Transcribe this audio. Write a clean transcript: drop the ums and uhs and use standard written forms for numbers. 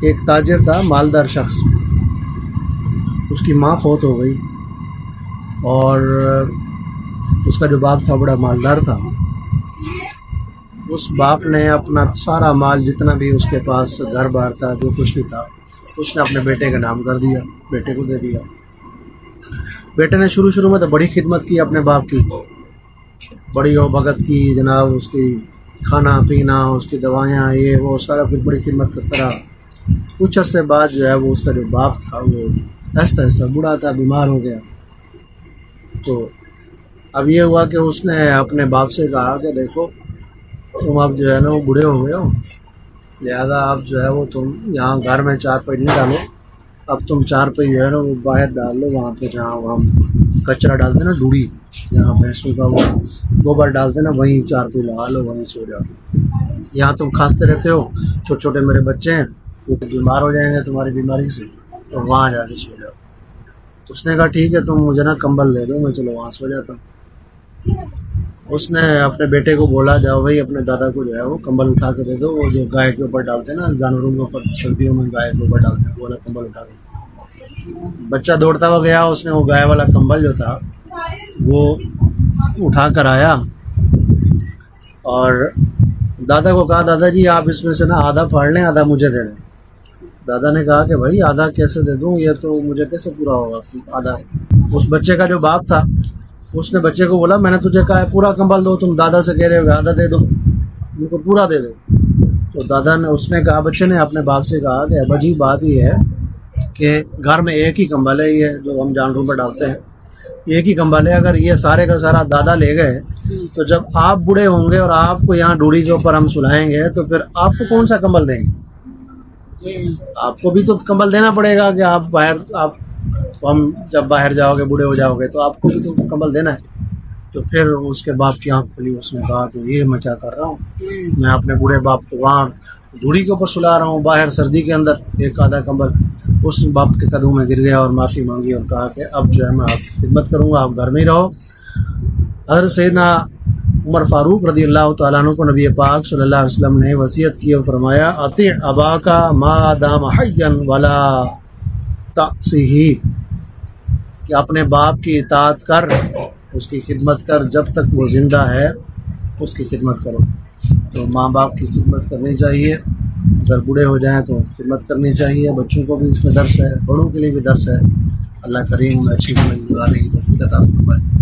एक ताजिर था, मालदार शख्स, उसकी माँ फौत हो गई और उसका जो बाप था बड़ा मालदार था। उस बाप ने अपना सारा माल जितना भी उसके पास घर बार था, जो कुछ भी था, उसने अपने बेटे का नाम कर दिया, बेटे को दे दिया। बेटे ने शुरू में तो बड़ी खिदमत की अपने बाप की, बड़ी भगत की जनाब, उसकी खाना पीना, उसकी दवाइयाँ, ये वो सारा कुछ बड़ी खिदमत करता रहा। कुछ अर्से बाद जो है वो उसका जो बाप था वो ऐसा ऐसा बूढ़ा था, बीमार हो गया। तो अब ये हुआ कि उसने अपने बाप से कहा कि देखो तुम अब जो है ना वो बूढ़े हो गए हो, लिहाजा आप जो है वो तुम यहाँ घर में चारपाई नहीं डालो, अब तुम चारपाई जो है ना वो बाहर डाल लो, वहाँ पे जहाँ हम कचरा डालते ना, डूड़ी, जहाँ भैंसों का वो गोबर डालते ना, वहीं चारपाई लगा लो, वहीं सो जाओ। यहाँ तुम खांसते रहते हो, छोटे छोटे मेरे बच्चे हैं, वो बीमार हो जाएंगे तुम्हारी बीमारी से, तो वहाँ जाके सो जाओ। उसने कहा ठीक है, तुम मुझे ना कंबल दे दो, मैं चलो वहाँ सो जाता हूँ। उसने अपने बेटे को बोला, जाओ भाई अपने दादा को जो है वो कंबल उठा के दे दो, वो जो गाय के ऊपर डालते हैं ना, जानवरों के ऊपर सर्दियों में गाय के ऊपर डालते हैं, वो वाला कंबल उठा के। बच्चा दौड़ता हुआ गया, उसने वो गाय वाला कंबल जो था वो उठा कर आया और दादा को कहा, दादाजी आप इसमें से ना आधा फाड़ लें, आधा मुझे दे दें। दादा ने कहा कि भाई आधा कैसे दे दूं, ये तो मुझे कैसे पूरा होगा आधा। उस बच्चे का जो बाप था उसने बच्चे को बोला, मैंने तुझे कहा है पूरा कंबल दो, तुम दादा से कह रहे हो आधा दे दो, उनको पूरा दे दो। तो दादा ने, उसने कहा, बच्चे ने अपने बाप से कहा कि अबाजी बात ये है कि घर में एक ही कंबल है, ये जो हम जानवरों पर डालते हैं, एक ही कंबल है। अगर ये सारे का सारा दादा ले गए तो जब आप बूढ़े होंगे और आपको यहाँ डूड़ी के ऊपर हम सुलाएंगे तो फिर आपको कौन सा कंबल देंगे? आपको भी तो कंबल देना पड़ेगा कि आप बाहर, आप हम जब बाहर जाओगे, बूढ़े हो जाओगे, तो आपको भी तो कंबल देना है। तो फिर उसके बाप की आंख खुली, उसने कहा कि ये मैं क्या कर रहा हूँ, मैं अपने बूढ़े बाप को वहाँ धूड़ी के ऊपर सुला रहा हूँ, बाहर सर्दी के अंदर एक आधा कंबल। उस बाप के कदमों में गिर गया और माफ़ी मांगी और कहा कि अब जो है मैं आपकी खिदमत करूँगा, आप घर में ही रहो। हज़रत सैयदना उमर फारूक रज़ी अल्लाह तआला अन्हु को नबी पाक सल्लल्लाहु अलैहि वसल्लम ने वसीयत की और फरमाया, अति अबाका मा दाम हय्यन वला तअसीही, कि अपने बाप की इताअत कर, उसकी खिदमत कर, जब तक वो ज़िंदा है उसकी खिदमत करो। तो माँ बाप की खिदमत करनी चाहिए, अगर बूढ़े हो जाएं तो खिदमत करनी चाहिए। बच्चों को भी इसमें दर्स है, बड़ों के लिए भी दर्स है। अल्लाह करीम अच्छी समझ गुजारने की तौफीक अता फरमाए।